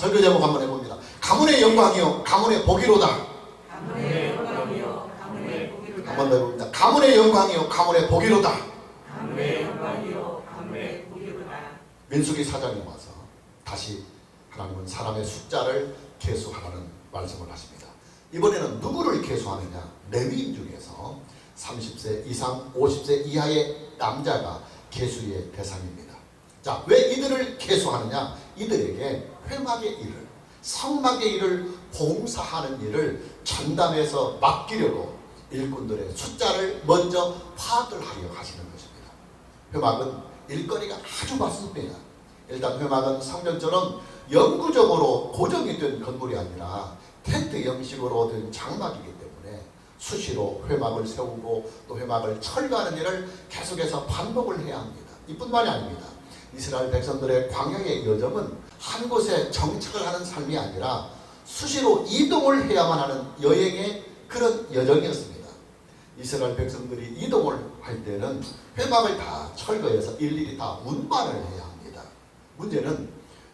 설교 제목 한번 해봅니다. 가문의 영광이요 가문의 복이로다. 가문의 영광이요 가문의 복이로다. 한번 더 해봅니다. 가문의 영광이요 가문의 복이로다. 가문의 영광이요 가문의 복이로다. 민수기 4장에 와서 다시 하나님은 사람의 숫자를 계수하라는 말씀을 하십니다. 이번에는 누구를 계수하느냐? 레위인 중에서 30세 이상 50세 이하의 남자가 계수의 대상입니다. 자, 왜 이들을 계수하느냐? 이들에게 회막의 일을, 성막의 일을, 봉사하는 일을 전담해서 맡기려고 일꾼들의 숫자를 먼저 파악을 하려 하시는 것입니다. 회막은 일거리가 아주 많습니다. 일단 회막은 성전처럼 영구적으로 고정이 된 건물이 아니라 텐트 형식으로 된 장막이기 때문에 수시로 회막을 세우고 또 회막을 철거하는 일을 계속해서 반복을 해야 합니다. 이뿐만이 아닙니다. 이스라엘 백성들의 광야의 여정은 한 곳에 정착을 하는 삶이 아니라 수시로 이동을 해야만 하는 여행의 그런 여정이었습니다. 이스라엘 백성들이 이동을 할 때는 회막을 다 철거해서 일일이 다 운반을 해야 합니다. 문제는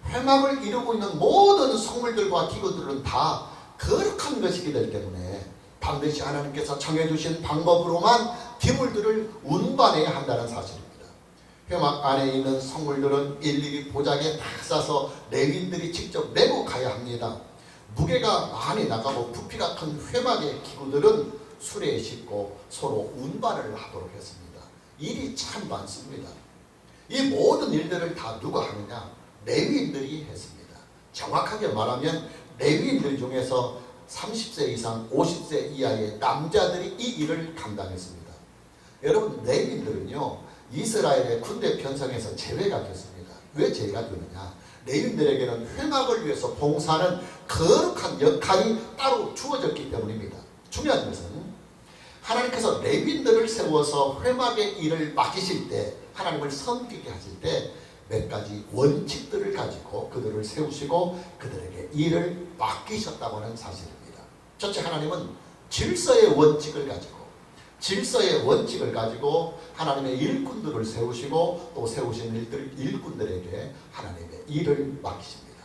회막을 이루고 있는 모든 성물들과 기구들은 다 거룩한 것이기 때문에 반드시 하나님께서 정해주신 방법으로만 기물들을 운반해야 한다는 사실입니다. 회막 안에 있는 성물들은 일일이 보자기에 다 싸서 레위인들이 직접 메고 가야 합니다. 무게가 많이 나가고 부피가 큰 회막의 기구들은 수레에 싣고 서로 운반을 하도록 했습니다. 일이 참 많습니다. 이 모든 일들을 다 누가 하느냐? 레위인들이 했습니다. 정확하게 말하면 레위인들 중에서 30세 이상 50세 이하의 남자들이 이 일을 감당했습니다. 여러분, 레위인들은요 이스라엘의 군대 편성에서 제외가 됐습니다. 왜 제외가 되느냐? 레위인들에게는 회막을 위해서 봉사하는 거룩한 역할이 따로 주어졌기 때문입니다. 중요한 것은 하나님께서 레위인들을 세워서 회막의 일을 맡기실 때, 하나님을 섬기게 하실 때 몇 가지 원칙들을 가지고 그들을 세우시고 그들에게 일을 맡기셨다고 하는 사실입니다. 첫째, 하나님은 질서의 원칙을 가지고 하나님의 일꾼들을 세우시고 또 세우신 일꾼들에게 하나님의 일을 맡기십니다.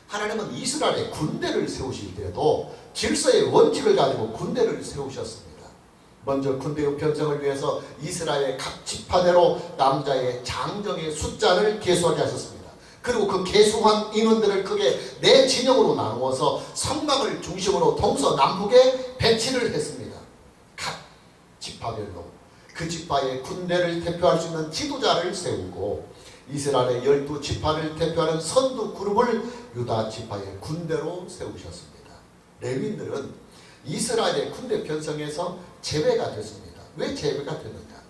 하나님은 이스라엘의 군대를 세우실 때도 질서의 원칙을 가지고 군대를 세우셨습니다. 먼저 군대의 편성을 위해서 이스라엘의 각 지파대로 남자의 장정의 숫자를 계수하게 하셨습니다. 그리고 그 계수한 인원들을 크게 네 진영으로 나누어서 성막을 중심으로 동서남북에 배치를 했습니다. 각 지파별로 그 지파의 군대를 대표할 수 있는 지도자를 세우고 이스라엘의 12지파를 대표하는 선두 그룹을 유다 지파의 군대로 세우셨습니다. 레위인들은 이스라엘의 군대 편성에서 제외가 됐습니다. 왜 제외가 됐느냐?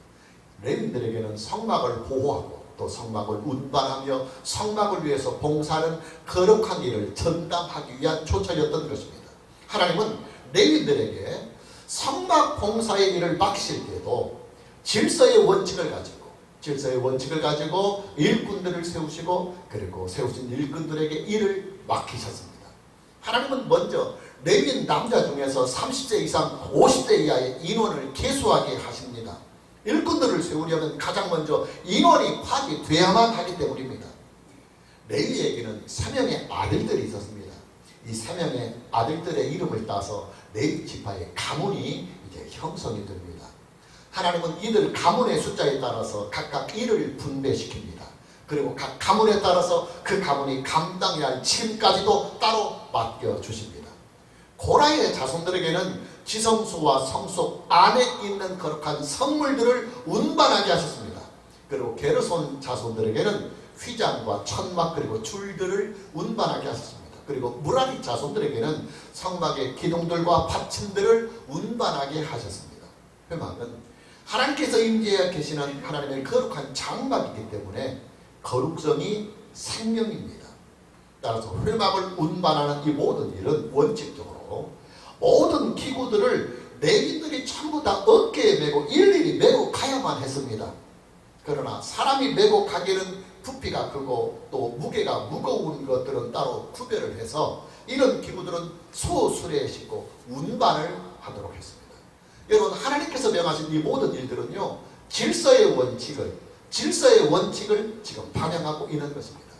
레위인들에게는 성막을 보호하고 또 성막을 운반하며 성막을 위해서 봉사하는 거룩한 일을 전담하기 위한 초청이었던 것입니다. 하나님은 레위인들에게 성막 봉사의 일을 맡기실 때도 질서의 원칙을 가지고 일꾼들을 세우시고 그리고 세우신 일꾼들에게 일을 맡기셨습니다. 하나님은 먼저 레위인 남자 중에서 30세 이상 50세 이하의 인원을 계수하게 하십니다. 일꾼들을 세우려면 가장 먼저 인원이 파악돼야만 하기 때문입니다. 레위에게는 3명의 아들들이 있었습니다. 이 3명의 아들들의 이름을 따서 레위 지파의 가문이 이제 형성이 됩니다. 하나님은 이들 가문의 숫자에 따라서 각각 일을 분배시킵니다. 그리고 각 가문에 따라서 그 가문이 감당해야 할 책임까지도 따로 맡겨주십니다. 고라의 자손들에게는 지성소와 성소 안에 있는 거룩한 성물들을 운반하게 하셨습니다. 그리고 게르손 자손들에게는 휘장과 천막 그리고 줄들을 운반하게 하셨습니다. 그리고 무라리 자손들에게는 성막의 기둥들과 받침들을 운반하게 하셨습니다. 회막은 하나님께서 임재해 계시는 하나님의 거룩한 장막이기 때문에 거룩성이 생명입니다. 따라서 회막을 운반하는 이 모든 일은 원칙적으로 모든 기구들을 레위인들이 전부 다 어깨에 메고 일일이 메고 가야만 했습니다. 그러나 사람이 메고 가기는 부피가 크고 또 무게가 무거운 것들은 따로 구별을 해서 이런 기구들은 소수레에 싣고 운반을 하도록 했습니다. 여러분, 하나님께서 명하신 이 모든 일들은요 질서의 원칙을 지금 반영하고 있는 것입니다.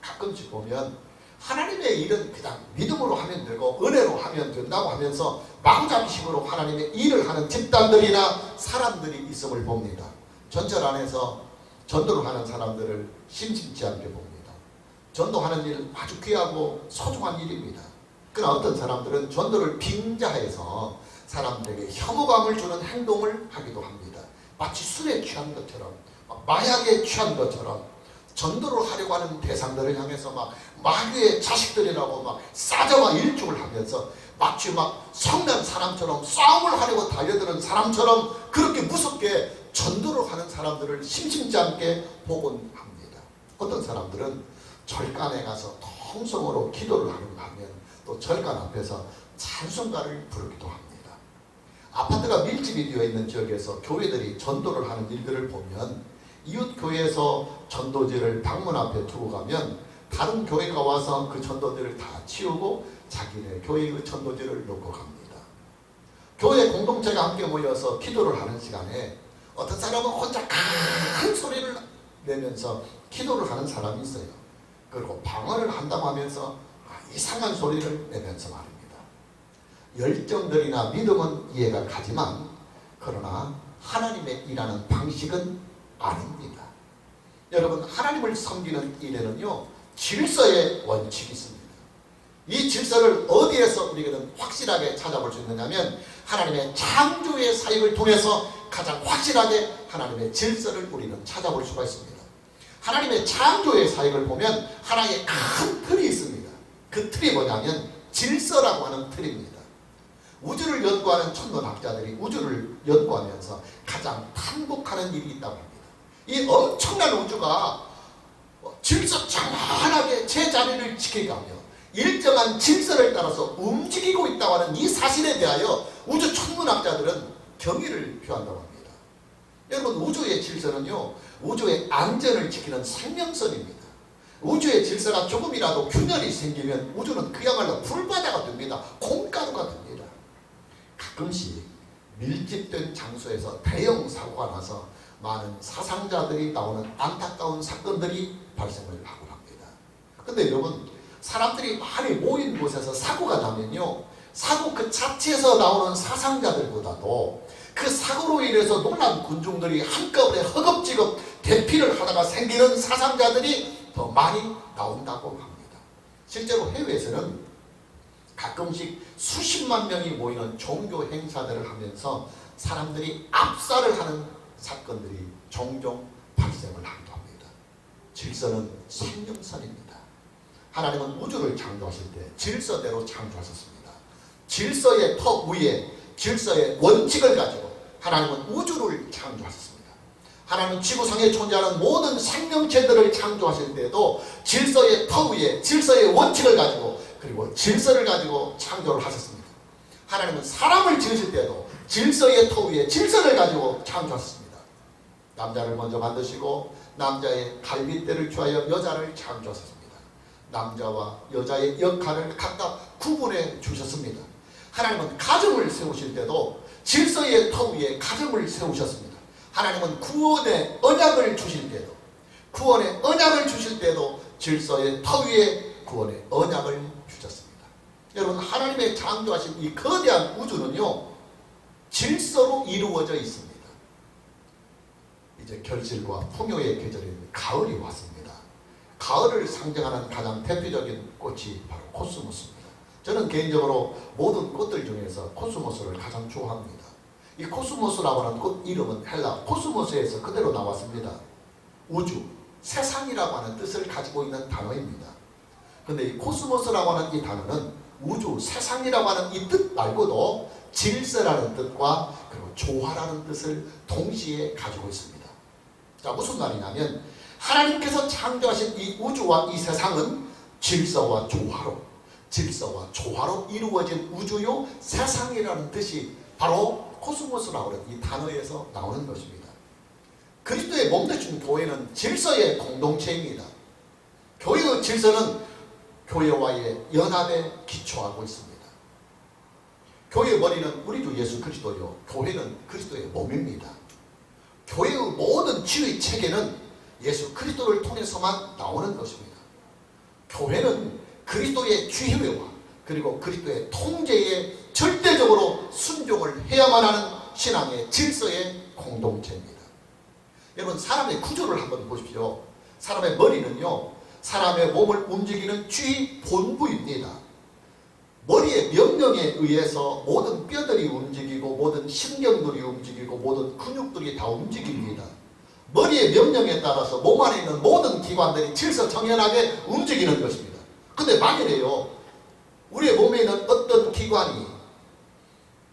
가끔씩 보면 하나님의 일은 그냥 믿음으로 하면 되고 은혜로 하면 된다고 하면서 마구잡이식으로 하나님의 일을 하는 집단들이나 사람들이 있음을 봅니다. 전철 안에서 전도를 하는 사람들을 심심치 않게 봅니다. 전도하는 일 아주 귀하고 소중한 일입니다. 그러나 어떤 사람들은 전도를 빙자해서 사람들에게 혐오감을 주는 행동을 하기도 합니다. 마치 술에 취한 것처럼, 마약에 취한 것처럼 전도를 하려고 하는 대상들을 향해서 막 마귀의 자식들이라고 막 싸저와 일축을 하면서 마치 막 성난 사람처럼 싸움을 하려고 달려드는 사람처럼 그렇게 무섭게 전도를 하는 사람들을 심심치 않게 보곤 합니다. 어떤 사람들은 절간에 가서 통성으로 기도를 하는가 하면 또 절간 앞에서 찬송가를 부르기도 합니다. 아파트가 밀집이 되어 있는 지역에서 교회들이 전도를 하는 일들을 보면 이웃 교회에서 전도지를 방문 앞에 두고 가면 다른 교회가 와서 그 전도지를 다 치우고 자기네 교회의 전도지를 놓고 갑니다. 교회 공동체가 함께 모여서 기도를 하는 시간에 어떤 사람은 혼자 큰 소리를 내면서 기도를 하는 사람이 있어요. 그리고 방언을 한다고 하면서 이상한 소리를 내면서 말입니다. 열정들이나 믿음은 이해가 가지만 그러나 하나님의 일하는 방식은 아닙니다. 여러분, 하나님을 섬기는 일에는요 질서의 원칙이 있습니다. 이 질서를 어디에서 우리는 확실하게 찾아볼 수 있느냐면 하나님의 창조의 사역을 통해서 가장 확실하게 하나님의 질서를 우리는 찾아볼 수가 있습니다. 하나님의 창조의 사역을 보면 하나의 큰 틀이 있습니다. 그 틀이 뭐냐면 질서라고 하는 틀입니다. 우주를 연구하는 천문학자들이 우주를 연구하면서 가장 탐복하는 일이 있다고 합니다. 이 엄청난 우주가 질서 정확하게 제자리를 지켜가며 일정한 질서를 따라서 움직이고 있다고 하는 이 사실에 대하여 우주 천문학자들은 경의를 표한다고 합니다. 여러분, 우주의 질서는요 우주의 안전을 지키는 생명선입니다. 우주의 질서가 조금이라도 균열이 생기면 우주는 그야말로 불바다가 됩니다. 콩가루가 됩니다. 가끔씩 밀집된 장소에서 대형 사고가 나서 많은 사상자들이 나오는 안타까운 사건들이 발생을 하고 합니다. 근데 여러분, 사람들이 많이 모인 곳에서 사고가 나면요 사고 그 자체에서 나오는 사상자들보다도 그 사고로 인해서 놀란 군중들이 한꺼번에 허겁지겁 대피를 하다가 생기는 사상자들이 더 많이 나온다고 합니다. 실제로 해외에서는 가끔씩 수십만 명이 모이는 종교 행사들을 하면서 사람들이 압살을 하는 사건들이 종종 발생을 하기도 합니다. 질서는 생명선입니다. 하나님은 우주를 창조하실 때 질서대로 창조하셨습니다. 질서의 터 위에 질서의 원칙을 가지고 하나님은 우주를 창조하셨습니다. 하나님은 지구상에 존재하는 모든 생명체들을 창조하실 때도 질서의 터 위에 질서의 원칙을 가지고 그리고 질서를 가지고 창조를 하셨습니다. 하나님은 사람을 지으실 때도 질서의 터 위에 질서를 가지고 창조하셨습니다. 남자를 먼저 만드시고 남자의 갈빗대를 취하여 여자를 창조하셨습니다. 남자와 여자의 역할을 각각 구분해 주셨습니다. 하나님은 가정을 세우실 때도 질서의 터 위에 가정을 세우셨습니다. 하나님은 구원의 언약을 주실 때도 질서의 터 위에 구원의 언약을 주셨습니다. 여러분, 하나님의 창조하신 이 거대한 우주는요 질서로 이루어져 있습니다. 이제 결실과 풍요의 계절인 가을이 왔습니다. 가을을 상징하는 가장 대표적인 꽃이 바로 코스모스입니다. 저는 개인적으로 모든 꽃들 중에서 코스모스를 가장 좋아합니다. 이 코스모스라고 하는 꽃 이름은 헬라 코스모스에서 그대로 나왔습니다. 우주, 세상이라고 하는 뜻을 가지고 있는 단어입니다. 그런데 이 코스모스라고 하는 이 단어는 우주, 세상이라고 하는 이 뜻 말고도 질서라는 뜻과 그리고 조화라는 뜻을 동시에 가지고 있습니다. 자, 무슨 말이냐면 하나님께서 창조하신 이 우주와 이 세상은 질서와 조화로 이루어진 우주요 세상이라는 뜻이 바로 코스모스라고 하는 이 단어에서 나오는 것입니다. 그리스도의 몸 되신 교회는 질서의 공동체입니다. 교회의 질서는 교회와의 연합에 기초하고 있습니다. 교회의 머리는 우리 주 예수 그리스도요, 교회는 그리스도의 몸입니다. 교회의 모든 지휘 체계는 예수 그리스도를 통해서만 나오는 것입니다. 교회는 그리스도의 지혜와 그리고 그리스도의 통제에 절대적으로 순종을 해야만 하는 신앙의 질서의 공동체입니다. 여러분, 사람의 구조를 한번 보십시오. 사람의 머리는요, 사람의 몸을 움직이는 쥐 본부입니다. 머리의 명령에 의해서 모든 뼈들이 움직이고 모든 신경들이 움직이고 모든 근육들이 다 움직입니다. 머리의 명령에 따라서 몸 안에 있는 모든 기관들이 질서정연하게 움직이는 것입니다. 근데 만일에요, 우리의 몸에 있는 어떤 기관이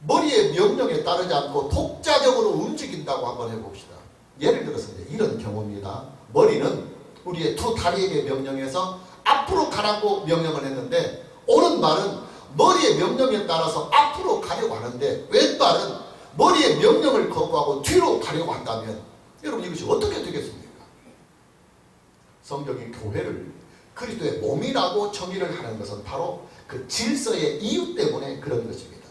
머리의 명령에 따르지 않고 독자적으로 움직인다고 한번 해봅시다. 예를 들어서 이런 경우입니다. 머리는 우리의 두 다리에게 명령해서 앞으로 가라고 명령을 했는데, 오른발은 머리의 명령에 따라서 앞으로 가려고 하는데 왼발은 머리의 명령을 거부하고 뒤로 가려고 한다면 여러분, 이것이 어떻게 되겠습니까? 성경이 교회를 그리스도의 몸이라고 정의를 하는 것은 바로 그 질서의 이유 때문에 그런 것입니다.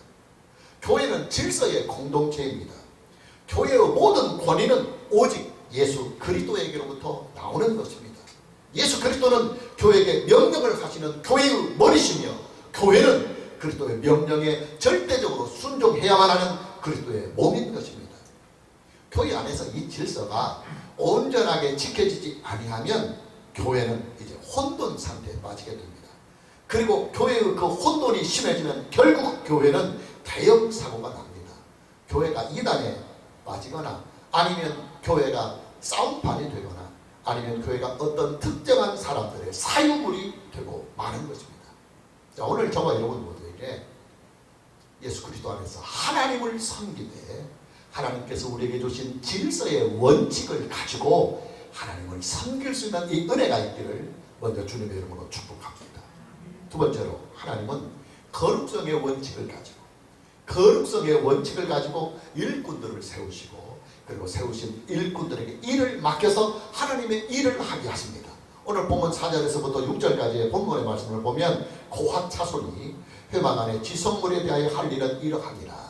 교회는 질서의 공동체입니다. 교회의 모든 권위는 오직 예수 그리스도에게로부터 나오는 것입니다. 예수 그리스도는 교회에게 명령을 하시는 교회의 머리시며, 교회는 그리스도의 명령에 절대적으로 순종해야만 하는 그리스도의 몸인 것입니다. 교회 안에서 이 질서가 온전하게 지켜지지 아니하면 교회는 이제 혼돈 상태에 빠지게 됩니다. 그리고 교회의 그 혼돈이 심해지면 결국 교회는 대형 사고가 납니다. 교회가 이단에 빠지거나 아니면 교회가 싸움판이 되거나 아니면 교회가 어떤 특정한 사람들의 사유물이 되고 마는 것입니다. 자, 오늘 저와 여러분 모두에게 예수 그리스도 안에서 하나님을 섬기되 하나님께서 우리에게 주신 질서의 원칙을 가지고 하나님을 섬길 수 있는 이 은혜가 있기를 먼저 주님의 이름으로 축복합니다. 두 번째로, 하나님은 거룩성의 원칙을 가지고 일꾼들을 세우시고, 그리고 세우신 일꾼들에게 일을 맡겨서 하나님의 일을 하게 하십니다. 오늘 본문 4절에서부터 6절까지의 본문의 말씀을 보면 고핫 자손이 회막 안에 지성물에 대하여 할 일은 이러하니라.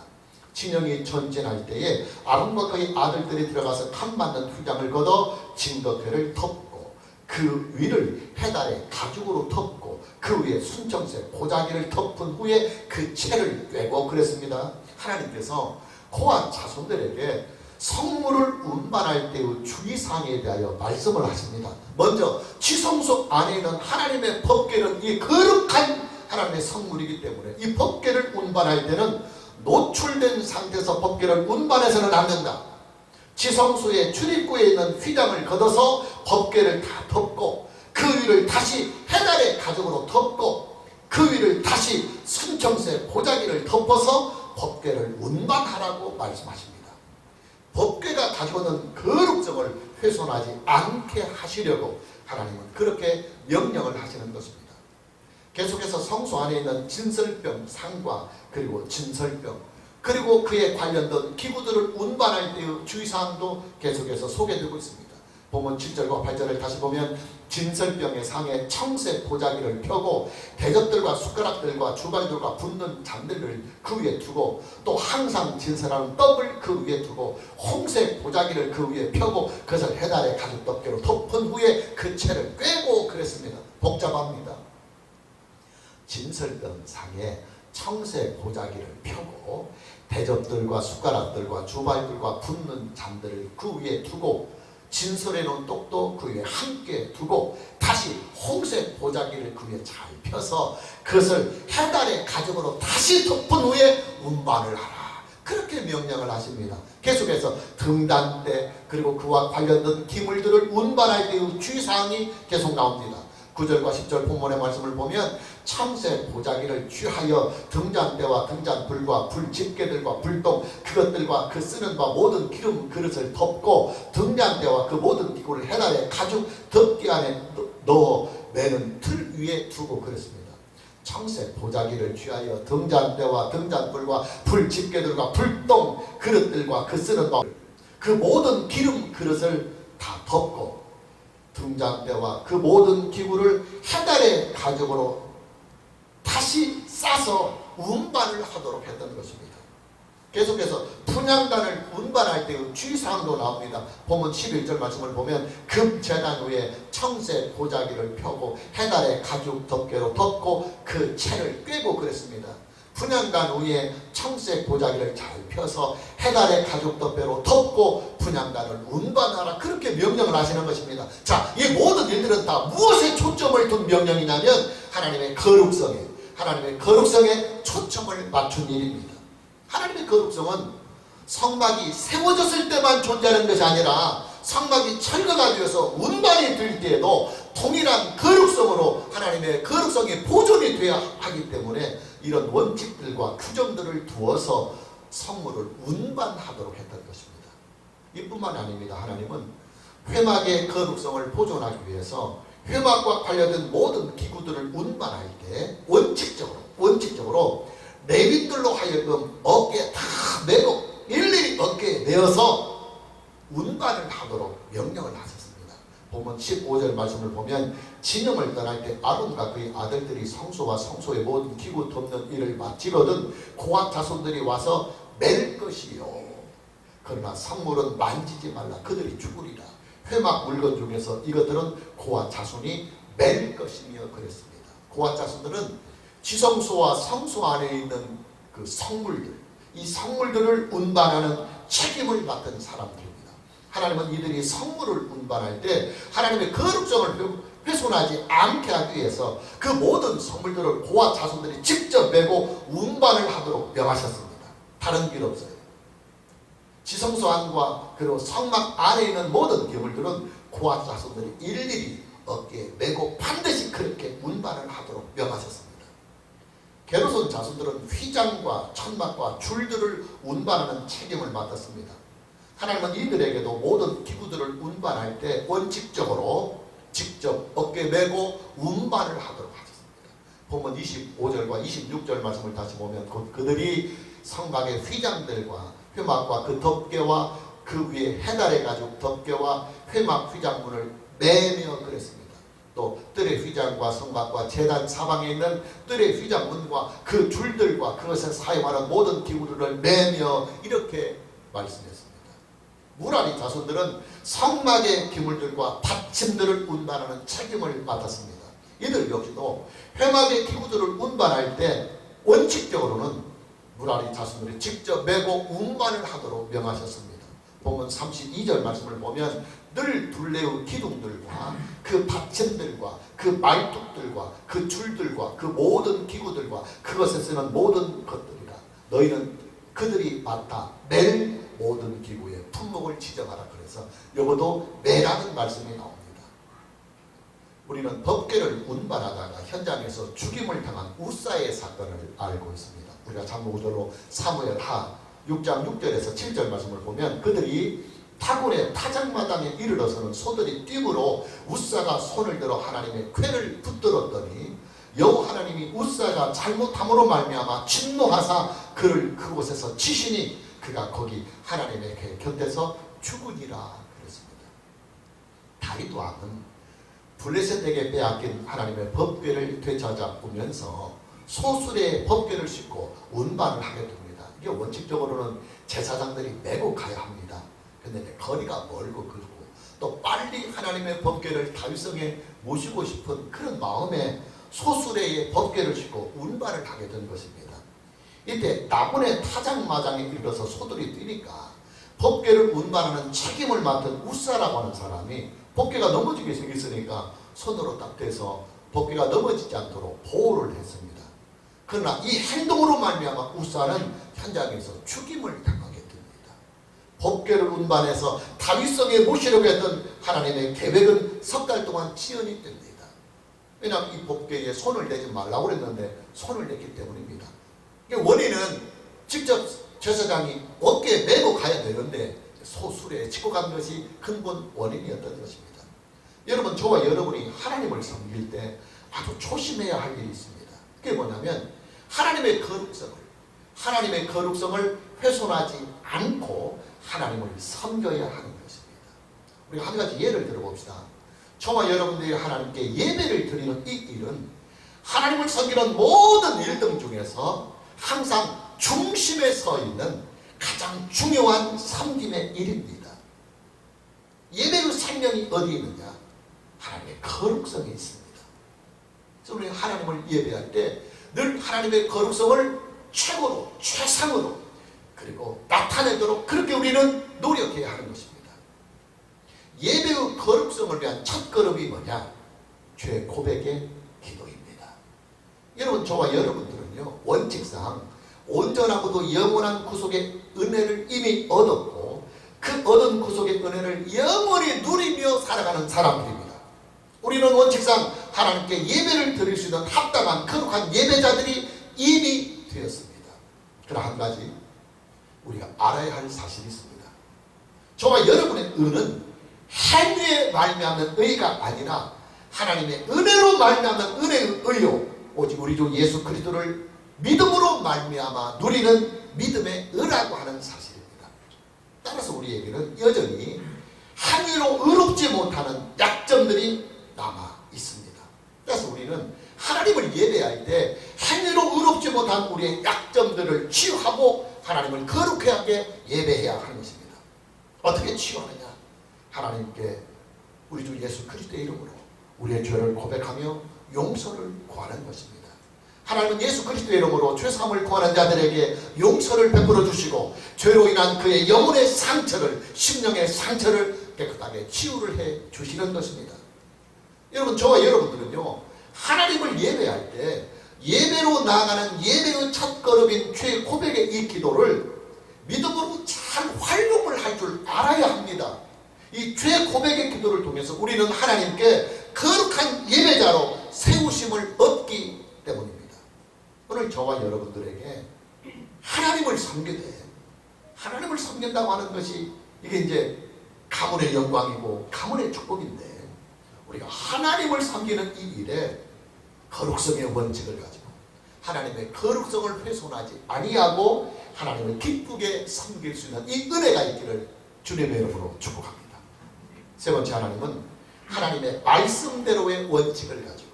진영이 전쟁할 때에 아론과 그의 아들들이 들어가서 칸 맞는 휘장을 걷어 증거궤를 덮고 그 위를 해달의 가죽으로 덮고 그 위에 순청색 보자기를 덮은 후에 그 채를 꿰고 그랬습니다. 하나님께서 고핫 자손들에게 성물을 운반할 때의 주의사항에 대하여 말씀을 하십니다. 먼저 지성소 안에 있는 하나님의 법궤는 이 거룩한 하나님의 성물이기 때문에 이 법궤를 운반할 때는 노출된 상태에서 법궤를 운반해서는 안 된다. 지성소의 출입구에 있는 휘장을 걷어서 법궤를 다 덮고 그 위를 다시 해달의 가죽으로 덮고 그 위를 다시 순청색 보자기를 덮어서 법궤를 운반하라고 말씀하십니다. 법궤가 가지고 있는 거룩성을 훼손하지 않게 하시려고 하나님은 그렇게 명령을 하시는 것입니다. 계속해서 성소 안에 있는 진설병 상과 그리고 진설병 그리고 그에 관련된 기구들을 운반할 때의 주의사항도 계속해서 소개되고 있습니다. 본문 7절과 8절을 다시 보면 진설병의 상에 청색 보자기를 펴고 대접들과 숟가락들과 주발들과 붓는 잔들을 그 위에 두고 또 항상 진설하는 떡을 그 위에 두고 홍색 보자기를 그 위에 펴고 그것을 해달의 가죽 덮개로 덮은 후에 그 채를 꿰고 그랬습니다. 복잡합니다. 진설병 상에 청색 보자기를 펴고 대접들과 숟가락들과 주발들과 붓는 잔들을 그 위에 두고 진설해 놓은 떡도 그 위에 함께 두고 다시 홍색 보자기를 그 위에 잘 펴서 그것을 해달의 가죽으로 다시 덮은 후에 운반을 하라. 그렇게 명령을 하십니다. 계속해서 등단대 그리고 그와 관련된 기물들을 운반할 때의 주의사항이 계속 나옵니다. 9절과 10절 본문의 말씀을 보면 청색 보자기를 취하여 등잔대와 등잔불과 불집게들과 불똥 그것들과 그 쓰는 바 모든 기름 그릇을 덮고 등잔대와 그 모든 기구를 해달의 가죽 덮개 안에 넣어 매는 틀 위에 두고 그랬습니다. 청색 보자기를 취하여 등잔대와 등잔불과 불집게들과 불똥 그릇들과 그 쓰는 바 그 모든 기름 그릇을 다 덮고 등잔대와 그 모든 기구를 해달의 가죽으로 다시 싸서 운반을 하도록 했던 것입니다. 계속해서 분향단을 운반할 때의 주의사항도 나옵니다. 본문 11절 말씀을 보면 금제단 위에 청색 보자기를 펴고 해달의 가죽 덮개로 덮고 그 채를 꿰고 그랬습니다. 분향단 위에 청색 보자기를 잘 펴서 해달의 가죽 덮개로 덮고 분향단을 운반하라, 그렇게 명령을 하시는 것입니다. 자, 이 모든 일들은 다 무엇에 초점을 둔 명령이냐면 하나님의 거룩성에 초점을 맞춘 일입니다. 하나님의 거룩성은 성막이 세워졌을 때만 존재하는 것이 아니라 성막이 철거가 되어서 운반이 될 때에도 동일한 거룩성으로 하나님의 거룩성이 보존이 되어야 하기 때문에 이런 원칙들과 규정들을 두어서 성물을 운반하도록 했던 것입니다. 이뿐만 아닙니다. 하나님은 회막의 거룩성을 보존하기 위해서 회막과 관련된 모든 기구들을 운반할 때 원칙적으로 레위인들로 하여금 어깨에 다 메고 일일이 어깨에 메어서 운반을 하도록 명령을 하셨습니다. 보면 15절 말씀을 보면 진영을 떠날 때 아론과 그의 아들들이 성소와 성소의 모든 기구 덮는 일을 마치거든 고아 자손들이 와서 맬 것이요. 그러나 성물은 만지지 말라, 그들이 죽으리라. 회막 물건 중에서 이것들은 고아 자손이 맬 것이며 그랬습니다. 고아 자손들은 지성소와 성소 안에 있는 그 성물들, 이 성물들을 운반하는 책임을 맡은 사람들입니다. 하나님은 이들이 성물을 운반할 때 하나님의 거룩성을 훼손하지 않게 하기 위해서 그 모든 성물들을 고아 자손들이 직접 메고 운반을 하도록 명하셨습니다. 다른 길 없어요. 지성소 안과 그리고 성막 안에 있는 모든 기물들은 고아 자손들이 일일이 어깨에 메고 반드시 그렇게 운반을 하도록 명하셨습니다. 게르손 자손들은 휘장과 천막과 줄들을 운반하는 책임을 맡았습니다. 하나님은 이들에게도 모든 기구들을 운반할 때 원칙적으로 직접 어깨에 메고 운반을 하도록 하셨습니다. 본문 25절과 26절 말씀을 다시 보면 그들이 성막의 휘장들과 회막과 그 덮개와 그 위에 해달의 가죽 덮개와 회막 휘장문을 매며 그랬습니다. 또 뜰의 휘장과 성막과 제단 사방에 있는 뜰의 휘장문과 그 줄들과 그것에 사용하는 모든 기구들을 매며 이렇게 말씀했습니다. 무라리 자손들은 성막의 기물들과 받침들을 운반하는 책임을 맡았습니다. 이들 역시도 회막의 기구들을 운반할 때 원칙적으로는 무라리 자손들이 직접 메고 운반을 하도록 명하셨습니다. 본문 32절 말씀을 보면 늘 둘레의 기둥들과 그 받침들과 그 말뚝들과 그 줄들과 그 모든 기구들과 그것에 쓰는 모든 것들이라 너희는 그들이 맡아 맬 모든 기구의 품목을 지정하라. 그래서 여기도 매라는 말씀이 나옵니다. 우리는 법궤를 운반하다가 현장에서 죽임을 당한 우사의 사건을 알고 있습니다. 우리가 참고적으로 사무엘하 6장 6절에서 7절 말씀을 보면 그들이 타군의 타작마당에 이르러서는 소들이 뛰므로 우사가 손을 들어 하나님의 궤를 붙들었더니 여호와 하나님이 우사가 잘못함으로 말미암아 진노하사 그를 그곳에서 치시니 그가 거기 하나님의 궤 곁에서 죽으니라 그랬습니다. 다윗 왕은 블레셋에게 빼앗긴 하나님의 법궤를 되찾아오면서 소술의 법궤를 싣고 운반을 하게 됩니다. 이게 원칙적으로는 제사장들이 메고 가야 합니다. 근데 거리가 멀고 그렇고 또 빨리 하나님의 법궤를 다윗성에 모시고 싶은 그런 마음에 소수레의 법궤를 싣고 운반을 하게 된 것입니다. 이때 나군의 타작마당에 이르러서 소들이 뛰니까 법궤를 운반하는 책임을 맡은 우사라고 하는 사람이 법궤가 넘어지게 생겼으니까 손으로 딱 대서 법궤가 넘어지지 않도록 보호를 했습니다. 그러나 이 행동으로 말미암아 우사는 현장에서 죽임을 당하게 됩니다. 법궤를 운반해서 다윗성에 모시려고 했던 하나님의 계획은 석 달 동안 지연이 됩니다. 왜냐하면 이 법궤에 손을 내지 말라고 그랬는데 손을 냈기 때문입니다. 원인은 직접 제사장이 어깨에 메고 가야 되는데 소술에 짚고 간 것이 근본 원인이었던 것입니다. 여러분, 저와 여러분이 하나님을 섬길 때 아주 조심해야 할 일이 있습니다. 그게 뭐냐면 하나님의 거룩성을 훼손하지 않고 하나님을 섬겨야 하는 것입니다. 우리가 한 가지 예를 들어봅시다. 저와 여러분들이 하나님께 예배를 드리는 이 일은 하나님을 섬기는 모든 일들 중에서 항상 중심에 서 있는 가장 중요한 섬김의 일입니다. 예배의 생명이 어디에 있느냐? 하나님의 거룩성에 있습니다. 그래서 우리 하나님을 예배할 때 늘 하나님의 거룩성을 최고로, 최상으로 그리고 나타내도록 그렇게 우리는 노력해야 하는 것입니다. 예배의 거룩성을 위한 첫걸음이 뭐냐? 죄 고백의 기도입니다. 여러분, 저와 여러분들은요, 원칙상 온전하고도 영원한 구속의 은혜를 이미 얻었고 그 얻은 구속의 은혜를 영원히 누리며 살아가는 사람들입니다. 우리는 원칙상 하나님께 예배를 드릴 수 있는 합당한 거룩한 예배자들이 이미 되었습니다. 그러나 한 가지 우리가 알아야 할 사실이 있습니다. 저와 여러분의 의는 행위에 말미암는 의가 아니라 하나님의 은혜로 말미암는 은혜의 의요, 오직 우리 주 예수 그리스도를 믿음으로 말미암아 누리는 믿음의 의라고 하는 사실입니다. 따라서 우리에게는 여전히 행위로 의롭지 못하는 약점들이 남아 있습니다. 그래서 우리는 하나님을 예배할 때 행위로 의롭지 못한 우리의 약점들을 치유하고 하나님을 거룩하게 예배해야 하는 것입니다. 어떻게 치유하느냐? 하나님께 우리 주 예수 그리스도의 이름으로 우리의 죄를 고백하며 용서를 구하는 것입니다. 하나님은 예수 그리스도의 이름으로 죄사함을 구하는 자들에게 용서를 베풀어 주시고 죄로 인한 그의 영혼의 상처를, 심령의 상처를 깨끗하게 치유를 해 주시는 것입니다. 여러분, 저와 여러분들은요, 하나님을 예배할 때 예배로 나아가는 예배의 첫걸음인 죄 고백의 이 기도를 믿음으로 잘 활용을 할 줄 알아야 합니다. 이 죄 고백의 기도를 통해서 우리는 하나님께 거룩한 예배자로 세우심을 얻기 때문입니다. 오늘 저와 여러분들에게 하나님을 섬기되, 하나님을 섬긴다고 하는 것이 이게 이제 가문의 영광이고 가문의 축복인데, 우리가 하나님을 섬기는 이 일에 거룩성의 원칙을 가지고 하나님의 거룩성을 훼손하지 아니하고 하나님을 기쁘게 섬길 수 있는 이 은혜가 있기를 주님의 이름으로 축복합니다. 세 번째, 하나님은 하나님의 말씀대로의 원칙을 가지고,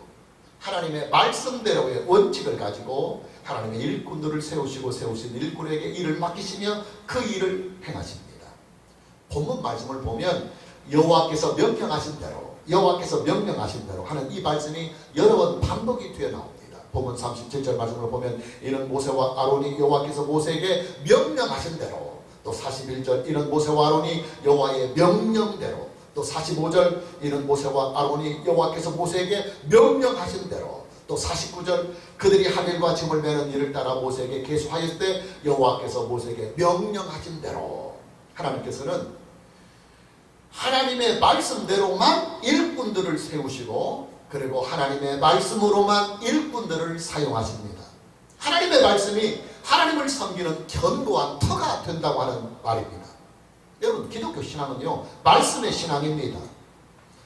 하나님의 말씀대로의 원칙을 가지고 하나님의 일꾼들을 세우신 일꾼에게 일을 맡기시며 그 일을 행하십니다. 본문 말씀을 보면 여호와께서 명령하신 대로 하는 이 말씀이 여러 번 반복이 되어 나옵니다. 본문 37절 말씀을 보면 이는 모세와 아론이 여호와께서 모세에게 명령하신 대로, 또 41절 이는 모세와 아론이 여호와의 명령대로, 또 45절 이는 모세와 아론이 여호와께서 모세에게 명령하신 대로, 또 49절 그들이 하늘과 짐을 매는 일을 따라 모세에게 계수하였을 때 여호와께서 모세에게 명령하신 대로, 하나님께서는 하나님의 말씀대로만 일꾼들을 세우시고 그리고 하나님의 말씀으로만 일꾼들을 사용하십니다. 하나님의 말씀이 하나님을 섬기는 견고한 터가 된다고 하는 말입니다. 여러분, 기독교 신앙은요, 말씀의 신앙입니다.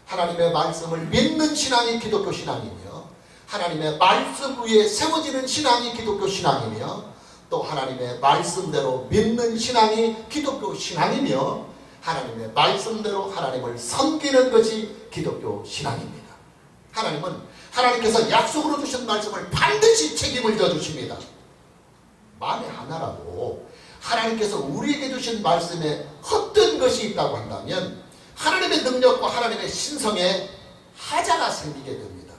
하나님의 말씀을 믿는 신앙이 기독교 신앙이며, 하나님의 말씀 위에 세워지는 신앙이 기독교 신앙이며, 또 하나님의 말씀대로 믿는 신앙이 기독교 신앙이며, 하나님의 말씀대로 하나님을 섬기는 것이 기독교 신앙입니다. 하나님은 하나님께서 약속으로 주신 말씀을 반드시 책임을 져 주십니다. 만에 하나라도 하나님께서 우리에게 주신 말씀에 헛된 것이 있다고 한다면 하나님의 능력과 하나님의 신성에 하자가 생기게 됩니다.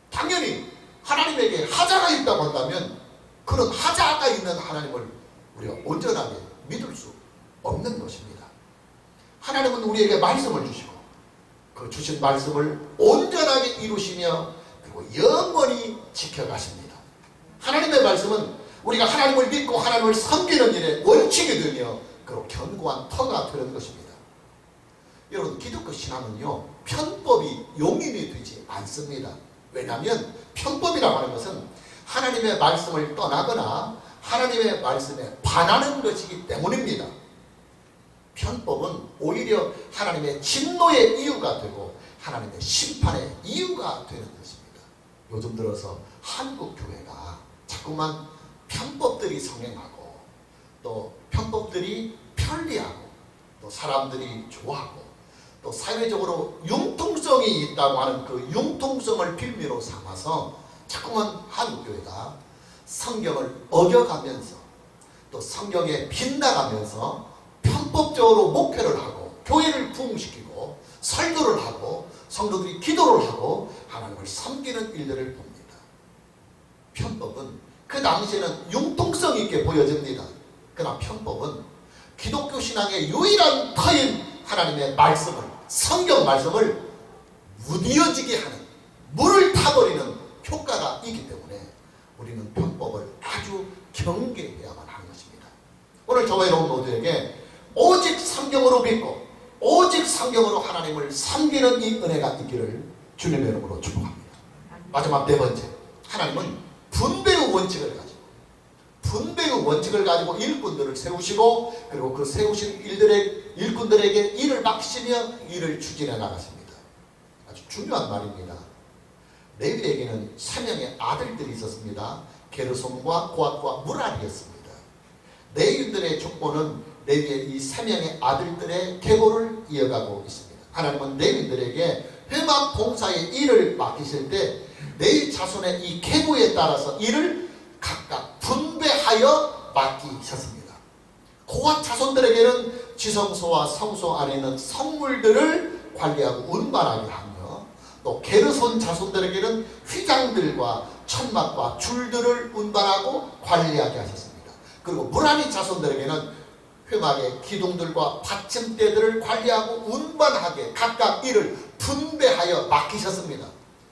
당연히 하나님에게 하자가 있다고 한다면 그런 하자가 있는 하나님을 우리가 온전하게 믿을 수 없는 것입니다. 하나님은 우리에게 말씀을 주시고 그 주신 말씀을 온전하게 이루시며 그리고 영원히 지켜가십니다. 하나님의 말씀은 우리가 하나님을 믿고 하나님을 섬기는 일에 원칙이 되며 그리고 견고한 터가 되는 것입니다. 여러분, 기독교 신앙은요, 편법이 용인이 되지 않습니다. 왜냐하면 편법이라고 하는 것은 하나님의 말씀을 떠나거나 하나님의 말씀에 반하는 것이기 때문입니다. 편법은 오히려 하나님의 진노의 이유가 되고 하나님의 심판의 이유가 되는 것입니다. 요즘 들어서 한국 교회가 자꾸만 편법들이 성행하고 또 편법들이 편리하고 또 사람들이 좋아하고 또 사회적으로 융통성이 있다고 하는 그 융통성을 빌미로 삼아서 자꾸만 한국 교회가 성경을 어겨가면서 또 성경에 빗나가면서 편법적으로 목회를 하고 교회를 부흥시키고 설교를 하고 성도들이 기도를 하고 하나님을 섬기는 일들을 봅니다. 편법은 그 당시에는 융통성 있게 보여집니다. 그러나 편법은 기독교 신앙의 유일한 터인 하나님의 말씀을, 성경 말씀을 무뎌지게 하는, 물을 타버리는 효과가 있기 때문에 우리는 편법을 아주 경계해야만 하는 것입니다. 오늘 저와 여러분 모두에게 오직 성경으로 믿고 오직 성경으로 하나님을 섬기는 이 은혜가 있기를 주님의 이름으로 축복합니다. 마지막 네 번째, 하나님은 분배의 원칙을 가지고 일꾼들을 세우시고 그리고 그 세우신 일꾼들에게 일을 맡기시며 일을 추진해 나가십니다. 아주 중요한 말입니다. 레위에게는 3명의 아들들이 있었습니다. 게르솜과 고핫과 무랄이었습니다. 레위인들의 족보는 레위의 이 3명의 아들들의 계보를 이어가고 있습니다. 하나님은 레위인들에게 회막 봉사의 일을 맡기실 때 레위 자손의 이 계보에 따라서 일을 각각 분배하여 맡기셨습니다. 고핫 자손들에게는 지성소와 성소 안에 있는 성물들을 관리하고 운반하게 하며 또 게르손 자손들에게는 휘장들과 천막과 줄들을 운반하고 관리하게 하셨습니다. 그리고 무라리 자손들에게는 회막의 기둥들과 받침대들을 관리하고 운반하게 각각 일을 분배하여 맡기셨습니다.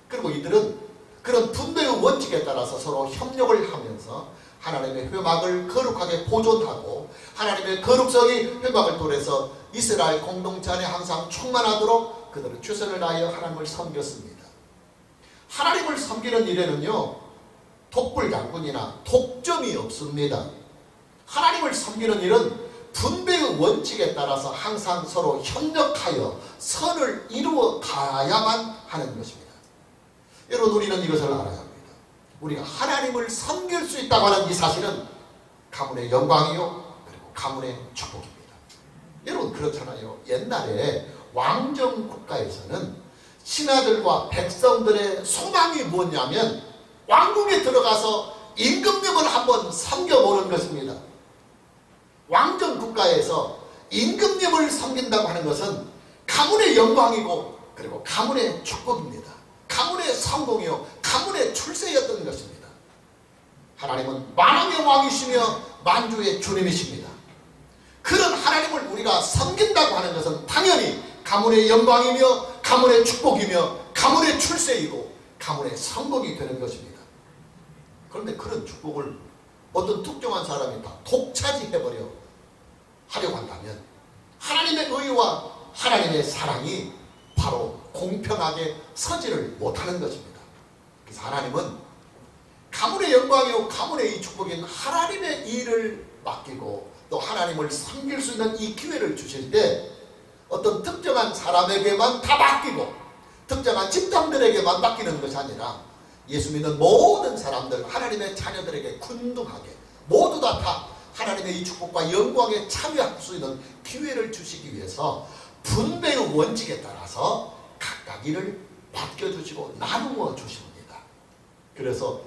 그리고 이들은 그런 분배의 원칙에 따라서 서로 협력을 하면서 하나님의 회막을 거룩하게 보존하고 하나님의 거룩성이 회막을 통해서 이스라엘 공동체 안에 항상 충만하도록 그들은 최선을 다하여 하나님을 섬겼습니다. 하나님을 섬기는 일에는요, 독불장군이나 독점이 없습니다. 하나님을 섬기는 일은 분배의 원칙에 따라서 항상 서로 협력하여 선을 이루어 가야만 하는 것입니다. 여러분, 우리는 이것을 알아야 합니다. 우리가 하나님을 섬길 수 있다고 하는 이 사실은 가문의 영광이요 그리고 가문의 축복입니다. 여러분, 그렇잖아요. 옛날에 왕정 국가에서는 신하들과 백성들의 소망이 뭐냐면 왕궁에 들어가서 임금님을 한번 섬겨보는 것입니다. 왕정 국가에서 임금님을 섬긴다고 하는 것은 가문의 영광이고 그리고 가문의 축복입니다. 가문의 성공이요 가문의 출세였던 것입니다. 하나님은 만왕의 왕이시며 만주의 주님이십니다. 그런 하나님을 우리가 섬긴다고 하는 것은 당연히 가문의 영광이며 가문의 축복이며 가문의 출세이고 가문의 성공이 되는 것입니다. 그런데 그런 축복을 어떤 특정한 사람이 다 독차지해버려 하려고 한다면 하나님의 의와 하나님의 사랑이 바로 공평하게 서지를 못하는 것입니다. 그래서 하나님은 가문의 영광이요 가문의 이 축복인 하나님의 일을 맡기고 또 하나님을 섬길 수 있는 이 기회를 주실 때 어떤 특정한 사람에게만 다 맡기고 특정한 집단들에게만 맡기는 것이 아니라 예수 믿는 모든 사람들, 하나님의 자녀들에게 균등하게 모두 다 하나님의 이 축복과 영광에 참여할 수 있는 기회를 주시기 위해서 분배의 원칙에 따라서 각각 일을 맡겨주시고 나누어 주십니다. 그래서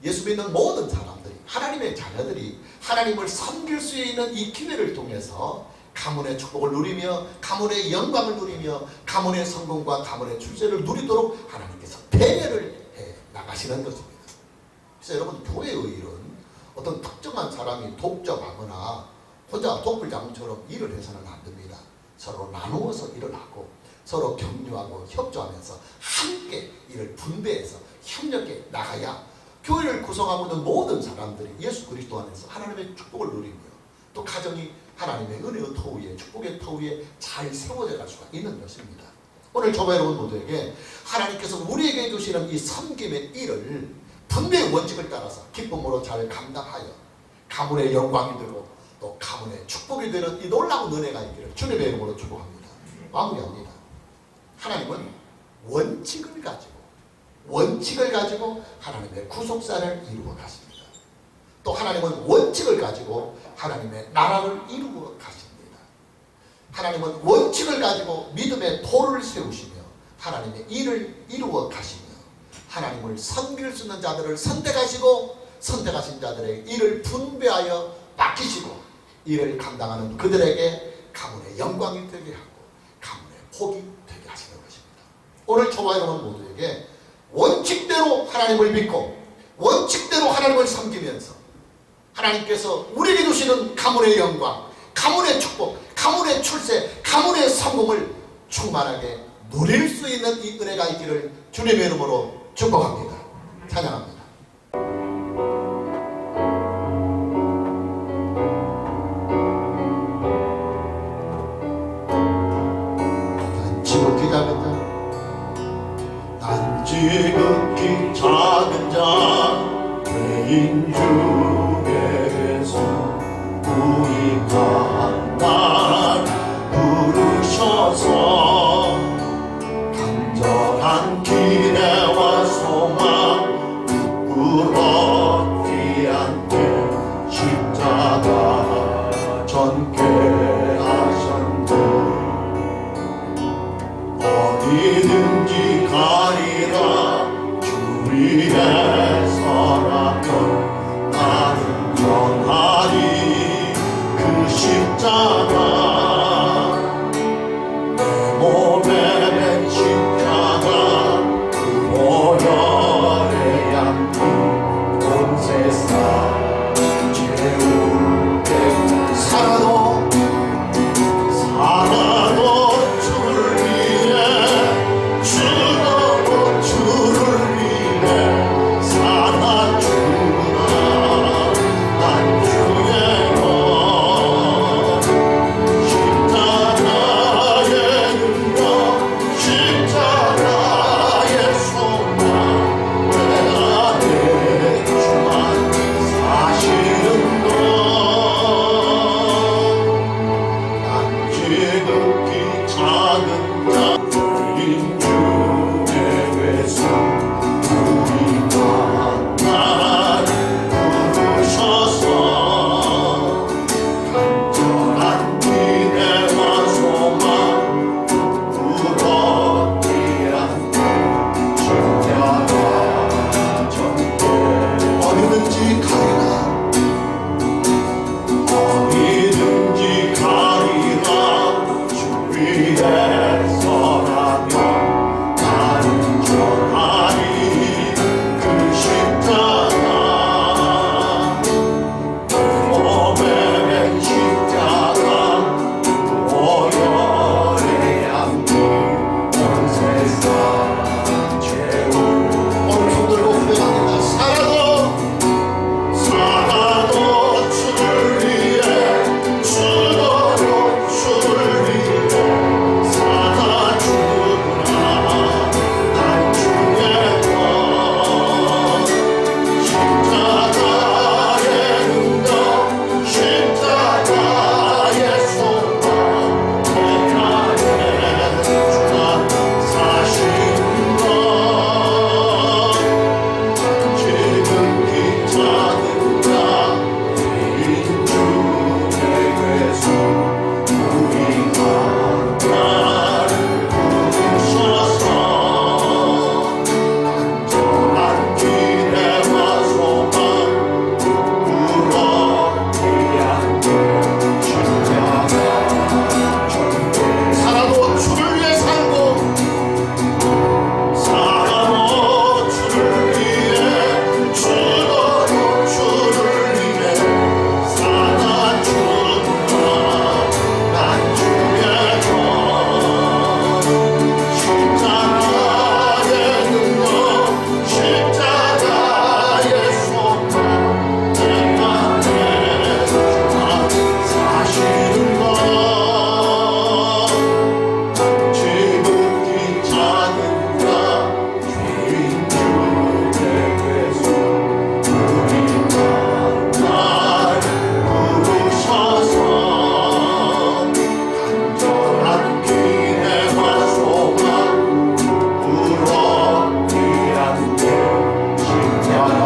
예수 믿는 모든 사람들이, 하나님의 자녀들이 하나님을 섬길 수 있는 이 기회를 통해서 가문의 축복을 누리며 가문의 영광을 누리며 가문의 성공과 가문의 출세를 누리도록 하나님께서 배려를 해 나가시는 것입니다. 그래서 여러분, 교회의 일은 어떤 특정한 사람이 독점하거나 혼자 독불장군처럼 일을 해서는 안 됩니다. 서로 나누어서 일을 하고 서로 격려하고 협조하면서 함께 일을 분배해서 협력해 나가야 교회를 구성하고 있는 모든 사람들이 예수 그리스도 안에서 하나님의 축복을 누리며 또 가정이 하나님의 은혜의 터 위에 축복의 터 위에 잘 세워져 갈 수가 있는 것입니다. 오늘 저와 여러분 모두에게 하나님께서 우리에게 주시는 이 섬김의 일을 분배의 원칙을 따라서 기쁨으로 잘 감당하여 가문의 영광이 되고 또 가문의 축복이 되는 이 놀라운 은혜가 있기를 주님의 이름으로 축복합니다. 마무리합니다. 하나님은 원칙을 가지고 하나님의 구속사를 이루어 가십니다. 또 하나님은 원칙을 가지고 하나님의 나라를 이루어 가십니다. 하나님은 원칙을 가지고 믿음의 도를 세우시며 하나님의 일을 이루어 가시며 하나님을 섬길 수 있는 자들을 선택하시고 선택하신 자들의 일을 분배하여 맡기시고 이를 감당하는 그들에게 가문의 영광이 되게 하고 가문의 복이 되게 하시는 것입니다. 오늘 저와 여러분 모두에게 원칙대로 하나님을 믿고 원칙대로 하나님을 섬기면서 하나님께서 우리에게 주시는 가문의 영광, 가문의 축복, 가문의 출세, 가문의 성공을 충만하게 누릴 수 있는 이 은혜가 있기를 주님의 이름으로 축복합니다. 찬양합니다. 지극히 작은 자, 난 지극히 작은 자, 죄인 중에서 우리가 날 부르셔서 간절한 기대와 소망 부끄럽지 않게 십자가 전개 하셨네. 어디든지 가리라 주 위에 서라면 나는 전하리 그 십자가. 내 몸에 맨 십자가 그 오열의 양피 온 세상 채우게. 살아도 주를 위해 죽어도 주를 위해 살아주나. 난 주의 것 십자가의 능력 십자가의 소망 내 안에 주만 사시는 것. 난 지극히 작은 자 죄인 중에 외수 우리가 날 부르셔서 간절한 기대와 소망 부끄럽지 않게 십자가 전개. 어디든지 가리라 어디든지 가리라 주 위에 서라면 나는 전하리 그 십자가. 내 몸에 맨 십자가 그 오열의 양피 온 세상 채우고. 오늘 손들고 후회합니다. 살아도 주를 위해 죽어도 주를 위해 살아주구나. 난 주의 것 십자가의 능력 십자가의 소망 내 안에 주가 사시는 것. 지극히 작은 자 죄인 중에 외수 우리가 나를 부르셔서 간절한 기대와 소망 부끄럽지 않게 십자가 전개. 살아도 주를 위해 살고 살아도 주를 위해 죽어도 주를 위해 살아주구나. 난 주의 것 십자가의 능력 십자가의 소망 내 안에 주가 사시는 것. 지극히 작은 자 죄인 중에 외수 우리가 날 부르셔서 간절한 기대와 소망 부끄럽지 않게 십자가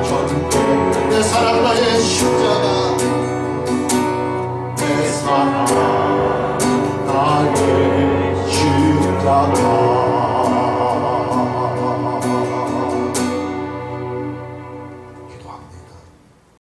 전개. 내 사랑 나의 십자가 내 사랑 나의 십자가